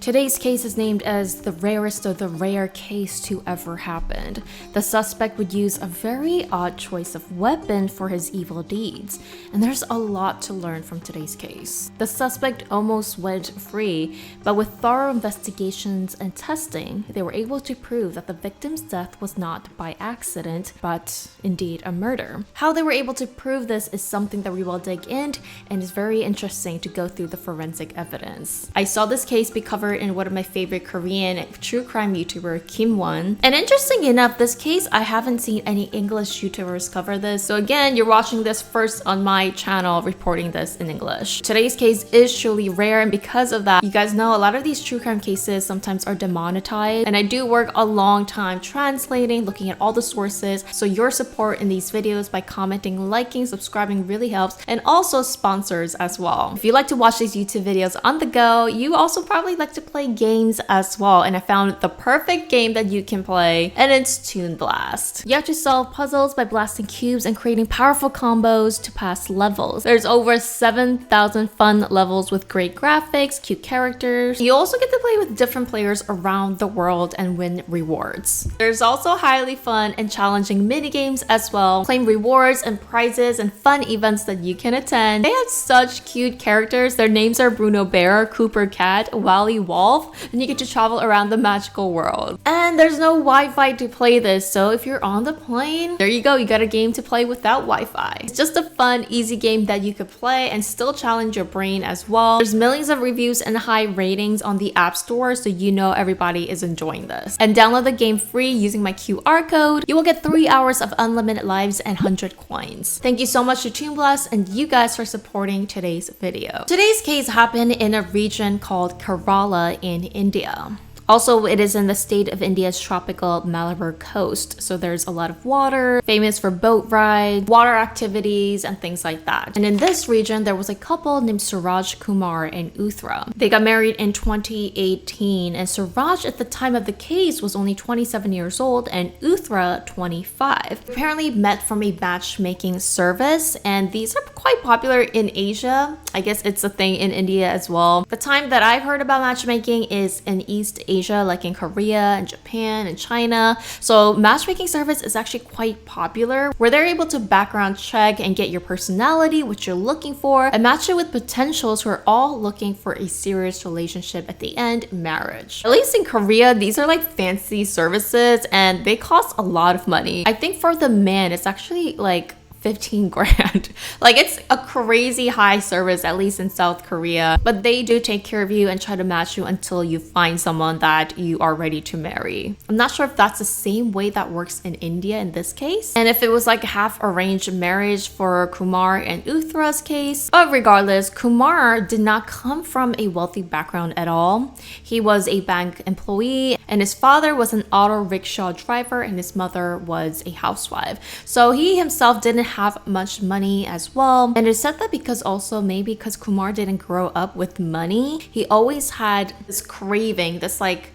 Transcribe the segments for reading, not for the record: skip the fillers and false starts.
Today's case is named as the rarest of the rare case to ever happen. The suspect would use a very odd choice of weapon for his evil deeds, and there's a lot to learn from today's case. The suspect almost went free, but with thorough investigations and testing, they were able to prove that the victim's death was not by accident, but indeed a murder. How they were able to prove this is something that we will dig in, and it's very interesting to go through the forensic evidence. I saw this case be covered in one of my favorite Korean true crime YouTuber, Kim Won. And interesting enough, this case, I haven't seen any English YouTubers cover this. So again, you're watching this first on my channel, reporting this in English. Today's case is truly rare, and because of that, you guys know a lot of these true crime cases sometimes are demonetized. And I do work a long time translating, looking at all the sources. So your support in these videos by commenting, liking, subscribing really helps, and also sponsors as well. If you like to watch these YouTube videos on the go, you also probably like to play games as well, and I found the perfect game that you can play, and it's Toon Blast. You have to solve puzzles by blasting cubes and creating powerful combos to pass levels. There's over 7,000 fun levels with great graphics, cute characters. You also get to play with different players around the world and win rewards. There's also highly fun and challenging mini games as well. Claim rewards and prizes and fun events that you can attend. They have such cute characters. Their names are Bruno Bear, Cooper Cat, Wally Wolf, and you get to travel around the magical world. And there's no Wi-Fi to play this, so if you're on the plane, there you go, you got a game to play without Wi-Fi. It's just a fun, easy game that you could play and still challenge your brain as well. There's millions of reviews and high ratings on the App Store, so you know everybody is enjoying this. And download the game free using my QR code. You will get 3 hours of unlimited lives and 100 coins. Thank you so much to Toon Blast and you guys for supporting today's video. Today's case happened in a region called Kerala in India. Also, it is in the state of India's tropical Malabar coast, so there's a lot of water, famous for boat rides, water activities, and things like that. And in this region, there was a couple named Suraj Kumar and Uthra. They got married in 2018, and Suraj at the time of the case was only 27 years old, and Uthra 25. Apparently met from a matchmaking service, and these are quite popular in Asia. I guess it's a thing in India as well. The time that I've heard about matchmaking is in East Asia, like in Korea and Japan and China. So matchmaking service is actually quite popular, where they're able to background check and get your personality, what you're looking for, and match it with potentials who are all looking for a serious relationship at the end, marriage. At least in Korea, these are like fancy services and they cost a lot of money. I think for the man, it's actually like 15 grand. Like, it's a crazy high service, at least in South Korea, but they do take care of you and try to match you until you find someone that you are ready to marry. I'm not sure if that's the same way that works in India in this case, and if it was like half arranged marriage for Kumar and Uthra's case. But regardless, Kumar did not come from a wealthy background at all. He was a bank employee, and his father was an auto rickshaw driver, and his mother was a housewife. So he himself didn't have much money as well, and it's said that because also maybe because Kumar didn't grow up with money, he always had this craving, this like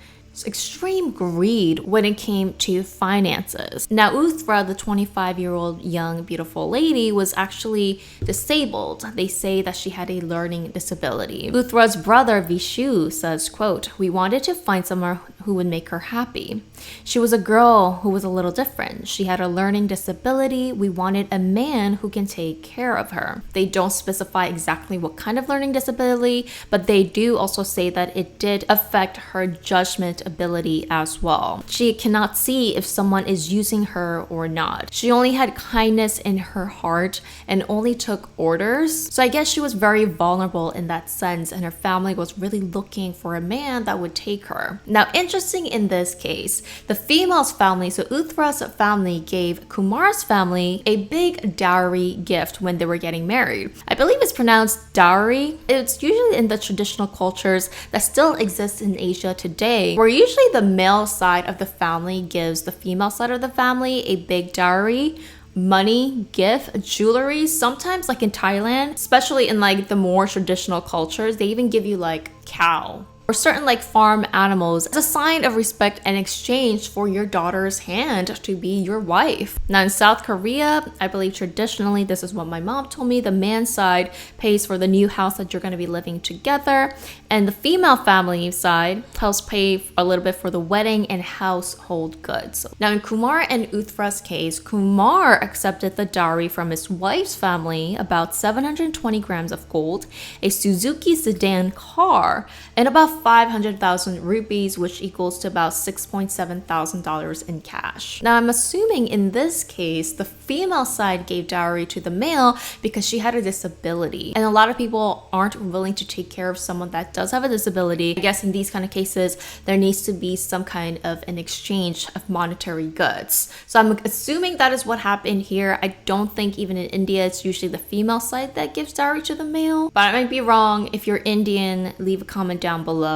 extreme greed when it came to finances. Now Uthra, the 25-year-old young beautiful lady, was actually disabled. They say that she had a learning disability. Uthra's brother Vishu says, quote, "We wanted to find someone who would make her happy. She was a girl who was a little different. She had a learning disability. We wanted a man who can take care of her." They don't specify exactly what kind of learning disability, but they do also say that it did affect her judgment ability as well. She cannot see if someone is using her or not. She only had kindness in her heart and only took orders. So I guess she was very vulnerable in that sense, and her family was really looking for a man that would take her. Now, interesting in this case, the female's family, so Uthra's family, gave Kumar's family a big dowry gift when they were getting married. I believe it's pronounced dowry. It's usually in the traditional cultures that still exist in Asia today, where usually the male side of the family gives the female side of the family a big dowry, money, gift, jewelry. Sometimes, like in Thailand, especially in like the more traditional cultures, they even give you like cow or certain like farm animals as a sign of respect and exchange for your daughter's hand to be your wife. Now in South Korea, I believe traditionally, this is what my mom told me, the man's side pays for the new house that you're going to be living together, and the female family side helps pay a little bit for the wedding and household goods. Now in Kumar and Uthra's case, Kumar accepted the dowry from his wife's family, about 720 grams of gold, a Suzuki sedan car, and about 500,000 rupees, which equals to about $6.7 thousand in cash. Now I'm assuming in this case, the female side gave dowry to the male because she had a disability. And a lot of people aren't willing to take care of someone that does have a disability. I guess in these kind of cases, there needs to be some kind of an exchange of monetary goods. So I'm assuming that is what happened here. I don't think even in India, it's usually the female side that gives dowry to the male. But I might be wrong. If you're Indian, leave a comment down below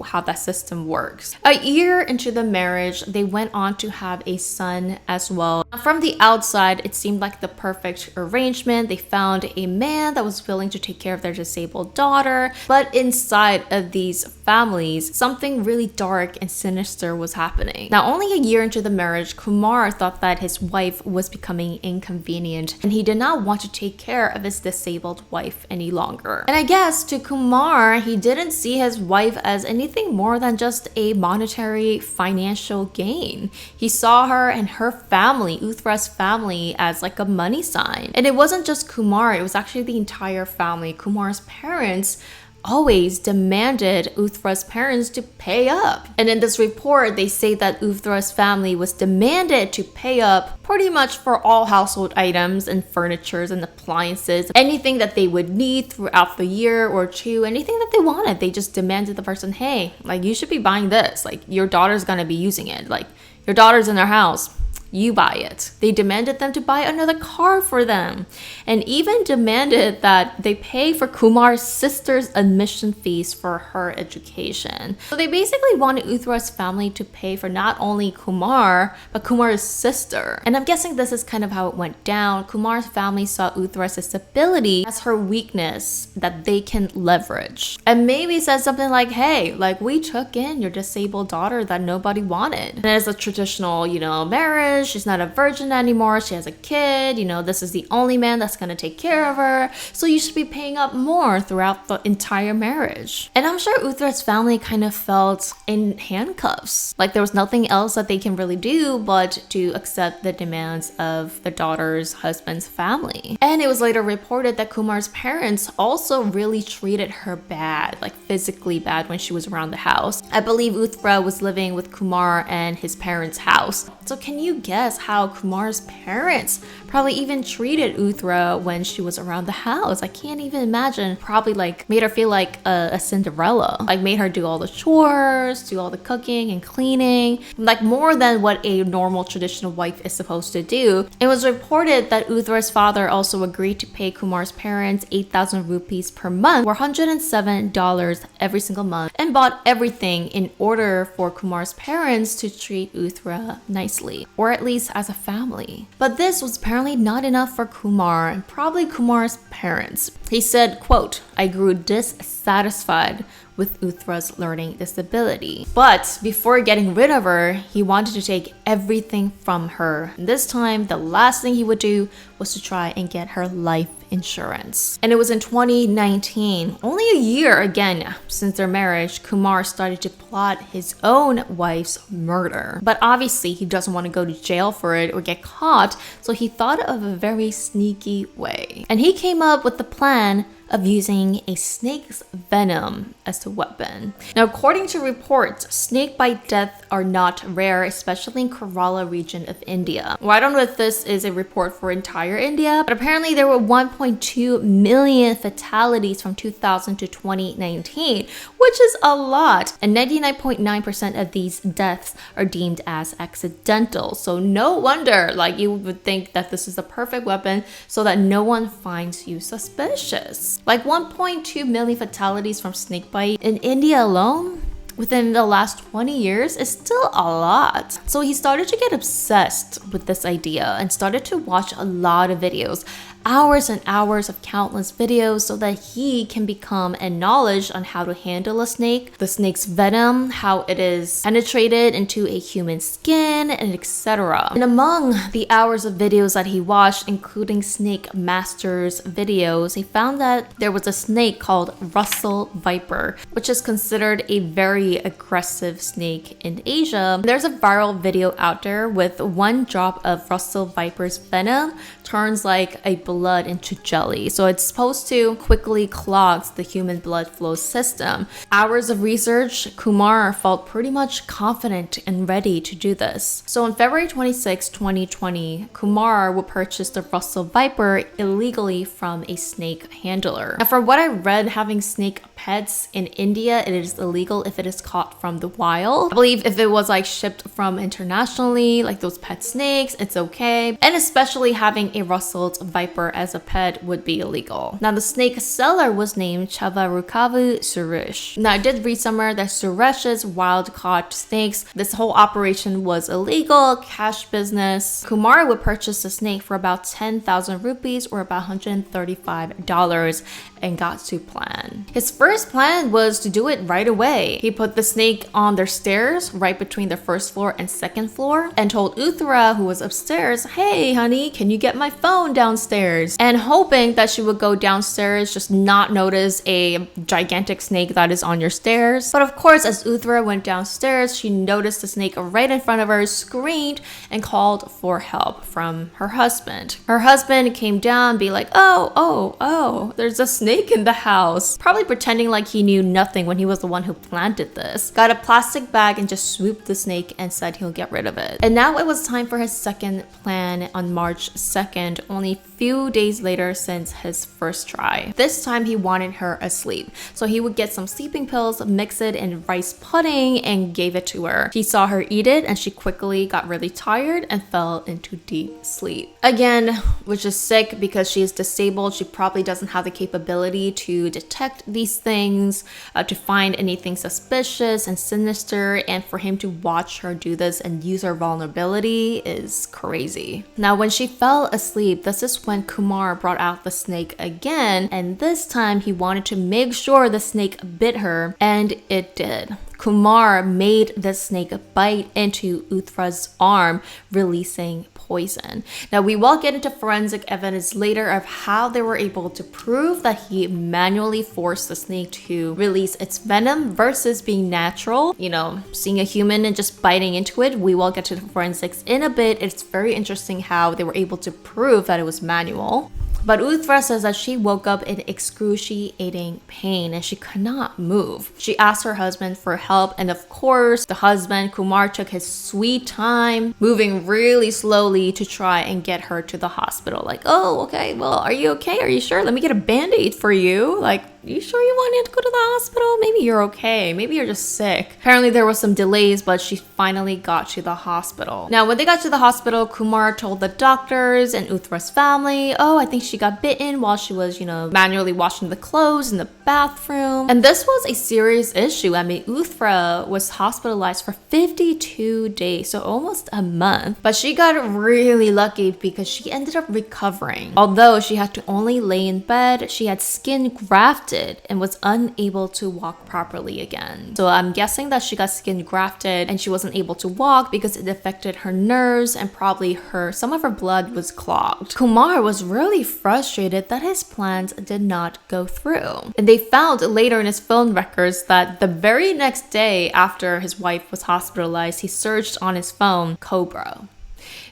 how that system works. A year into the marriage, they went on to have a son as well. From the outside, it seemed like the perfect arrangement. They found a man that was willing to take care of their disabled daughter. But inside of these families, something really dark and sinister was happening. Now, only a year into the marriage, Kumar thought that his wife was becoming inconvenient and he did not want to take care of his disabled wife any longer. And I guess to Kumar, he didn't see his wife as anything more than just a monetary financial gain. He saw her and her family, Uthra's family, as like a money sign. And it wasn't just Kumar, it was actually the entire family. Kumar's parents always demanded Uthra's parents to pay up. And in this report, they say that Uthra's family was demanded to pay up pretty much for all household items and furnitures and appliances, anything that they would need throughout the year or two, anything that they wanted. They just demanded the person, hey, like you should be buying this. Like your daughter's gonna be using it. Like your daughter's in their house. You buy it. They demanded them to buy another car for them, and even demanded that they pay for Kumar's sister's admission fees for her education. So they basically wanted Uthra's family to pay for not only Kumar, but Kumar's sister. And I'm guessing this is kind of how it went down. Kumar's family saw Uthra's disability as her weakness that they can leverage. And maybe said something like, hey, like we took in your disabled daughter that nobody wanted. And as a traditional, marriage, she's not a virgin anymore, she has a kid, this is the only man that's gonna take care of her, so you should be paying up more throughout the entire marriage. And I'm sure Uthra's family kind of felt in handcuffs, like there was nothing else that they can really do but to accept the demands of the daughter's husband's family. And it was later reported that Kumar's parents also really treated her bad, like physically bad, when she was around the house. I believe Uthra was living with Kumar and his parents' house. So can you guess how Kumar's parents probably even treated Uthra when she was around the house? I can't even imagine. Probably like made her feel like a Cinderella, like made her do all the chores, do all the cooking and cleaning, like more than what a normal traditional wife is supposed to do. It was reported that Uthra's father also agreed to pay Kumar's parents 8,000 rupees per month, or $107 every single month, and bought everything in order for Kumar's parents to treat Uthra nicely, or at least as a family. But this was apparently not enough for Kumar and probably Kumar's parents. He said, quote, I grew dissatisfied with Uthra's learning disability. But before getting rid of her, he wanted to take everything from her. And this time, the last thing he would do was to try and get her life insurance. And it was in 2019, only a year again since their marriage, Kumar started to plot his own wife's murder. But obviously he doesn't want to go to jail for it or get caught, so he thought of a very sneaky way. And he came up with the plan of using a snake's venom as a weapon. Now, according to reports, snake bite deaths are not rare, especially in Kerala region of India. Well, I don't know if this is a report for entire India, but apparently there were 1.2 million fatalities from 2000 to 2019, which is a lot. And 99.9% of these deaths are deemed as accidental. So no wonder, like, you would think that this is the perfect weapon so that no one finds you suspicious. Like 1.2 million fatalities from snakebite in India alone within the last 20 years is still a lot. So he started to get obsessed with this idea and started to watch a lot of videos hours and hours of countless videos so that he can become knowledge on how to handle a snake, the snake's venom, how it is penetrated into a human skin, and etc. And among the hours of videos that he watched, including snake masters videos, he found that there was a snake called Russell viper, which is considered a very aggressive snake in Asia. There's a viral video out there with one drop of Russell viper's venom turns like a blood into jelly. So it's supposed to quickly clog the human blood flow system. Hours of research, Kumar felt pretty much confident and ready to do this. So on February 26, 2020, Kumar would purchase the Russell viper illegally from a snake handler. Now, from what I read, having snake pets in India, it is illegal if it is caught from the wild. I believe if it was like shipped from internationally, like those pet snakes, it's okay. And especially having a Russell viper as a pet would be illegal. Now, the snake seller was named Chavarukavu Suresh. Now, I did read somewhere that Suresh's wild caught snakes, this whole operation was illegal, cash business. Kumar would purchase the snake for about 10,000 rupees or about $135 and got to plan. His first plan was to do it right away. He put the snake on their stairs right between the first floor and second floor and told Uthra, who was upstairs, "Hey honey, can you get my phone downstairs?" And hoping that she would go downstairs, just not notice a gigantic snake that is on your stairs. But of course, as Uthra went downstairs, she noticed the snake right in front of her, screamed and called for help from her husband. Her husband came down, be like, oh, there's a snake in the house. Probably pretending like he knew nothing when he was the one who planted this. Got a plastic bag and just swooped the snake and said he'll get rid of it. And now it was time for his second plan on March 2nd, only a few days later since his first try. This time he wanted her asleep. So he would get some sleeping pills, mix it in rice pudding, and gave it to her. He saw her eat it and she quickly got really tired and fell into deep sleep. Again, which is sick because she is disabled. She probably doesn't have the capability to detect these things, to find anything suspicious and sinister, and for him to watch her do this and use her vulnerability is crazy. Now, when she fell asleep, this is when Kumar brought out the snake again, and this time he wanted to make sure the snake bit her, and it did. Kumar made the snake bite into Uthra's arm, releasing poison. Now, we will get into forensic evidence later of how they were able to prove that he manually forced the snake to release its venom versus being natural. You know, seeing a human and just biting into it. We will get to the forensics in a bit. It's very interesting how they were able to prove that it was manual. But Uthra says that she woke up in excruciating pain and she could not move. She asked her husband for help, and of course, the husband, Kumar, took his sweet time, moving really slowly to try and get her to the hospital. Like, oh, okay, well, are you okay? Are you sure? Let me get a band-aid for you. Like, you sure you wanted to go to the hospital? Maybe you're okay. Maybe you're just sick. Apparently there was some delays, but she finally got to the hospital. Now, when they got to the hospital, Kumar told the doctors and Uthra's family, oh, I think she got bitten while she was, manually washing the clothes in the bathroom. And this was a serious issue. I mean, Uthra was hospitalized for 52 days, so almost a month. But she got really lucky because she ended up recovering. Although she had to only lay in bed, she had skin grafted and was unable to walk properly again. So I'm guessing that she got skin grafted and she wasn't able to walk because it affected her nerves and probably some of her blood was clogged. Kumar was really frustrated that his plans did not go through. And they found later in his phone records that the very next day after his wife was hospitalized, he searched on his phone Cobra.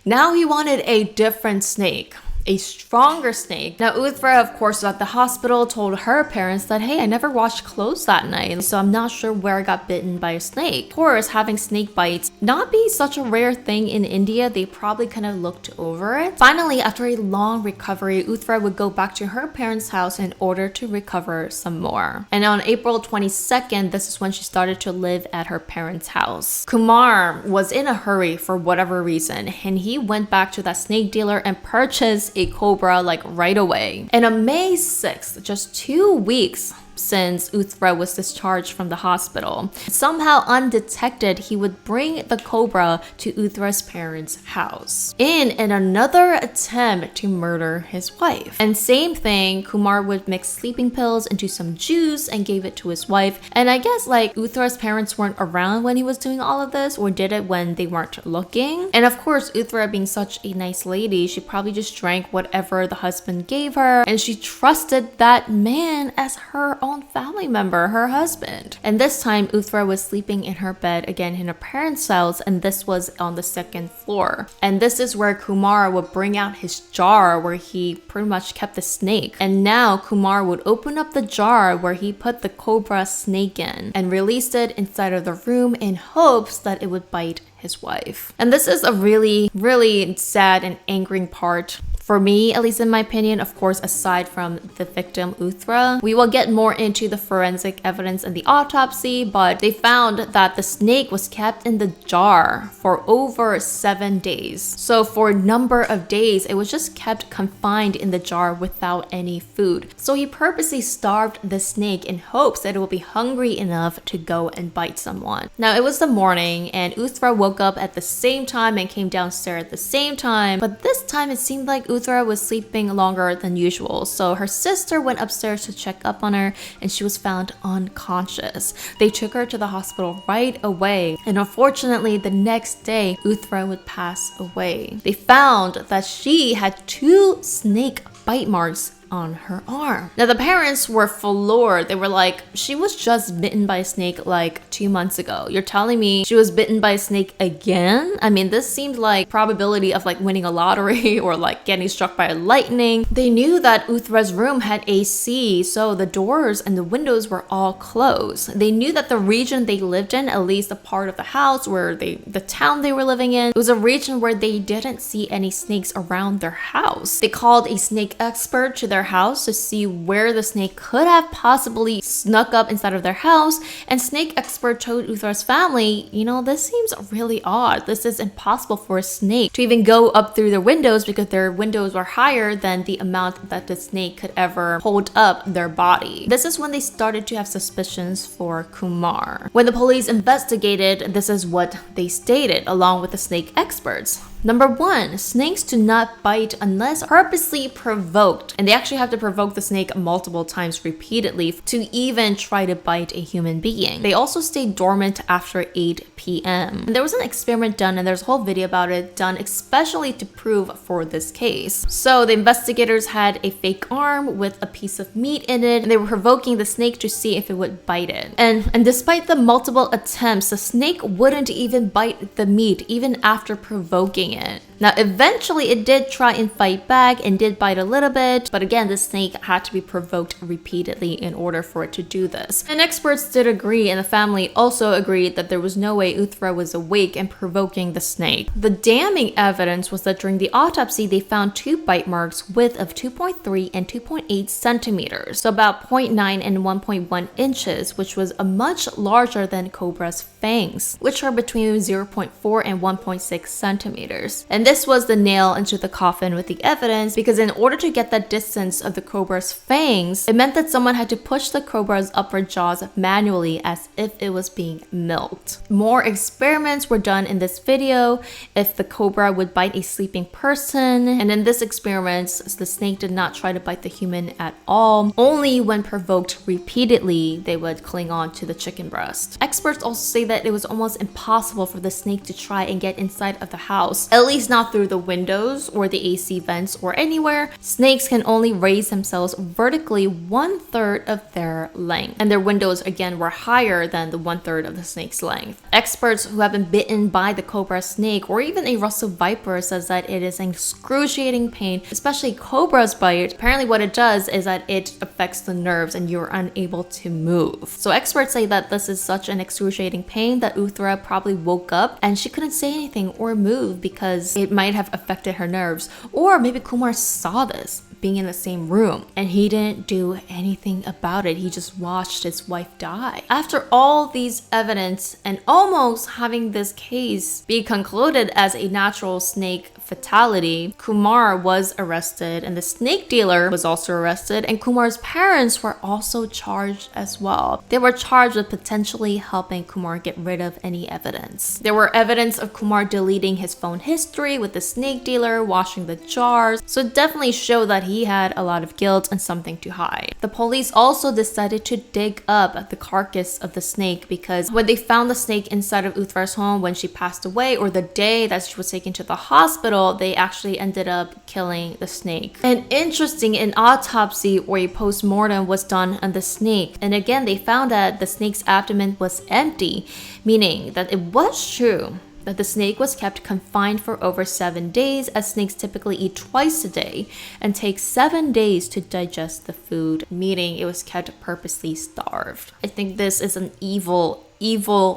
Now he wanted a different snake. A stronger snake. Now, Uthra, of course, was at the hospital, told her parents that, hey, I never washed clothes that night, so I'm not sure where I got bitten by a snake. Of course, having snake bites not be such a rare thing in India, they probably kind of looked over it. Finally, after a long recovery, Uthra would go back to her parents' house in order to recover some more. And on April 22nd, this is when she started to live at her parents' house. Kumar was in a hurry for whatever reason, and he went back to that snake dealer and purchased a cobra like right away. And on May 6th, just 2 weeks since Uthra was discharged from the hospital. Somehow undetected, he would bring the cobra to Uthra's parents' house in another attempt to murder his wife. And same thing, Kumar would mix sleeping pills into some juice and gave it to his wife. And I guess like Uthra's parents weren't around when he was doing all of this, or did it when they weren't looking. And of course, Uthra being such a nice lady, she probably just drank whatever the husband gave her, and she trusted that man as her own family member, her husband. And this time, Uthra was sleeping in her bed again in her parents' house, and this was on the second floor. And this is where Kumar would bring out his jar where he pretty much kept the snake. And now Kumar would open up the jar where he put the cobra snake in and released it inside of the room in hopes that it would bite his wife. And this is a really, really sad and angering part. For me, at least in my opinion, of course, aside from the victim Uthra. We will get more into the forensic evidence and the autopsy, but they found that the snake was kept in the jar for over 7 days. So for a number of days, it was just kept confined in the jar without any food. So he purposely starved the snake in hopes that it will be hungry enough to go and bite someone. Now, it was the morning and Uthra woke up at the same time and came downstairs at the same time, but this time it seemed like Uthra was sleeping longer than usual, so her sister went upstairs to check up on her and she was found unconscious. They took her to the hospital right away, and unfortunately the next day Uthra would pass away. They found that she had 2 snake bite marks on her arm. Now the parents were floored. They were like, she was just bitten by a snake like 2 months ago. You're telling me she was bitten by a snake again? I mean, this seemed like probability of like winning a lottery or like getting struck by lightning. They knew that Uthra's room had AC, so the doors and the windows were all closed. They knew that the region they lived in, at least a part of the house where the town they were living in, it was a region where they didn't see any snakes around their house. They called a snake expert to their house to see where the snake could have possibly snuck up inside of their house, and snake expert told Uthra's family, you know, this seems really odd. This is impossible for a snake to even go up through their windows because their windows were higher than the amount that the snake could ever hold up their body. This is when they started to have suspicions for Kumar. When the police investigated, this is what they stated along with the snake experts. Number 1, snakes do not bite unless purposely provoked. And they actually have to provoke the snake multiple times repeatedly to even try to bite a human being. They also stay dormant after 8 p.m. And there was an experiment done, and there's a whole video about it done especially to prove for this case. So the investigators had a fake arm with a piece of meat in it, and they were provoking the snake to see if it would bite it. And despite the multiple attempts, the snake wouldn't even bite the meat even after provoking it. Now, eventually it did try and fight back and did bite a little bit, but again, the snake had to be provoked repeatedly in order for it to do this. And experts did agree, and the family also agreed that there was no way Uthra was awake and provoking the snake. The damning evidence was that during the autopsy, they found 2 bite marks width of 2.3 and 2.8 centimeters, so about 0.9 and 1.1 inches, which was a much larger than cobra's fangs, which are between 0.4 and 1.6 centimeters. And this was the nail into the coffin with the evidence, because in order to get that distance of the cobra's fangs, it meant that someone had to push the cobra's upper jaws manually as if it was being milked. More experiments were done in this video if the cobra would bite a sleeping person, and in this experiment, the snake did not try to bite the human at all. Only when provoked repeatedly, they would cling on to the chicken breast. Experts also say that it was almost impossible for the snake to try and get inside of the house, at least not through the windows or the AC vents or anywhere. Snakes can only raise themselves vertically 1/3 of their length, and their windows again were higher than the 1/3 of the snake's length. Experts who have been bitten by the cobra snake or even a Russell viper says that it is an excruciating pain, especially cobra's bite. Apparently what it does is that it affects the nerves and you're unable to move. So experts say that this is such an excruciating pain that Uthra probably woke up and she couldn't say anything or move because it might have affected her nerves. Or maybe Kumar saw this being in the same room and he didn't do anything about it. He just watched his wife die. After all these evidence and almost having this case be concluded as a natural snake fatality, Kumar was arrested and the snake dealer was also arrested, and Kumar's parents were also charged as well. They were charged with potentially helping Kumar get rid of any evidence. There were evidence of Kumar deleting his phone history with the snake dealer, washing the jars, so it definitely showed that he had a lot of guilt and something to hide. The police also decided to dig up the carcass of the snake because when they found the snake inside of Uthar's home when she passed away, or the day that she was taken to the hospital, they actually ended up killing the snake. And interesting, an autopsy or a post-mortem was done on the snake, and again they found that the snake's abdomen was empty, meaning that it was true that the snake was kept confined for over 7 days, as snakes typically eat twice a day and take 7 days to digest the food, meaning it was kept purposely starved. I think this is an evil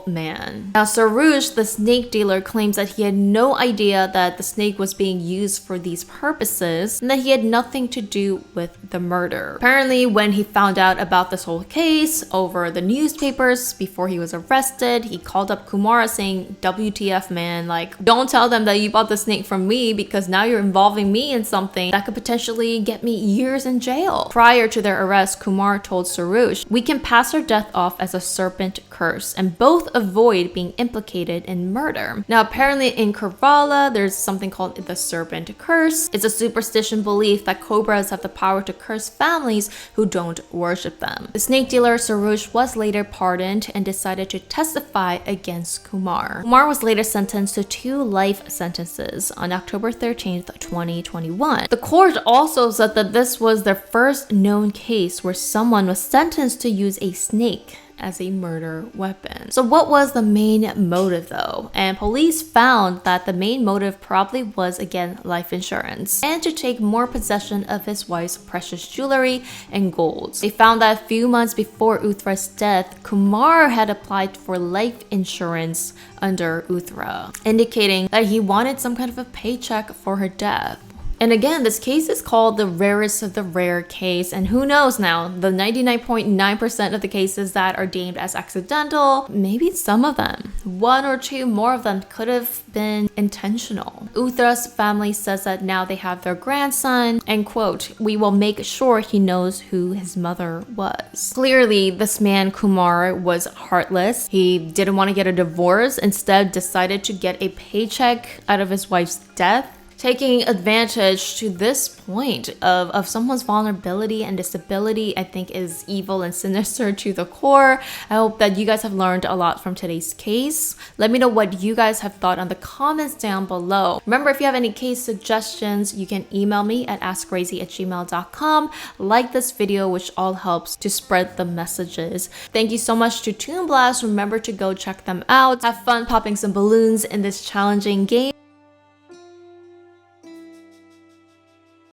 man. Now, Sarush, the snake dealer, claims that he had no idea that the snake was being used for these purposes and that he had nothing to do with the murder. Apparently, when he found out about this whole case over the newspapers before he was arrested, he called up Kumar saying, WTF, man, like, don't tell them that you bought the snake from me because now you're involving me in something that could potentially get me years in jail. Prior to their arrest, Kumar told Sarush, we can pass her death off as a serpent curse and both avoid being implicated in murder. Now, apparently in Kerala, there's something called the serpent curse. It's a superstition belief that cobras have the power to curse families who don't worship them. The snake dealer Sarush was later pardoned and decided to testify against Kumar. Kumar was later sentenced to 2 life sentences on October 13th, 2021. The court also said that this was their first known case where someone was sentenced to use a snake as a murder weapon. So what was the main motive though? And police found that the main motive probably was, again, life insurance and to take more possession of his wife's precious jewelry and gold. They found that a few months before Uthar's death, Kumar had applied for life insurance under Uthra, indicating that he wanted some kind of a paycheck for her death. And again, this case is called the rarest of the rare case, and who knows now, the 99.9% of the cases that are deemed as accidental, maybe some of them, 1 or 2 more of them could have been intentional. Uthar's family says that now they have their grandson, and quote, we will make sure he knows who his mother was. Clearly, this man Kumar was heartless. He didn't want to get a divorce, instead decided to get a paycheck out of his wife's death, taking advantage to this point of someone's vulnerability and disability. I think is evil and sinister to the core. I hope that you guys have learned a lot from today's case. Let me know what you guys have thought on the comments down below. Remember, if you have any case suggestions, you can email me at askgrazy@gmail.com. Like this video, which all helps to spread the messages. Thank you so much to Toon Blast. Remember to go check them out. Have fun popping some balloons in this challenging game.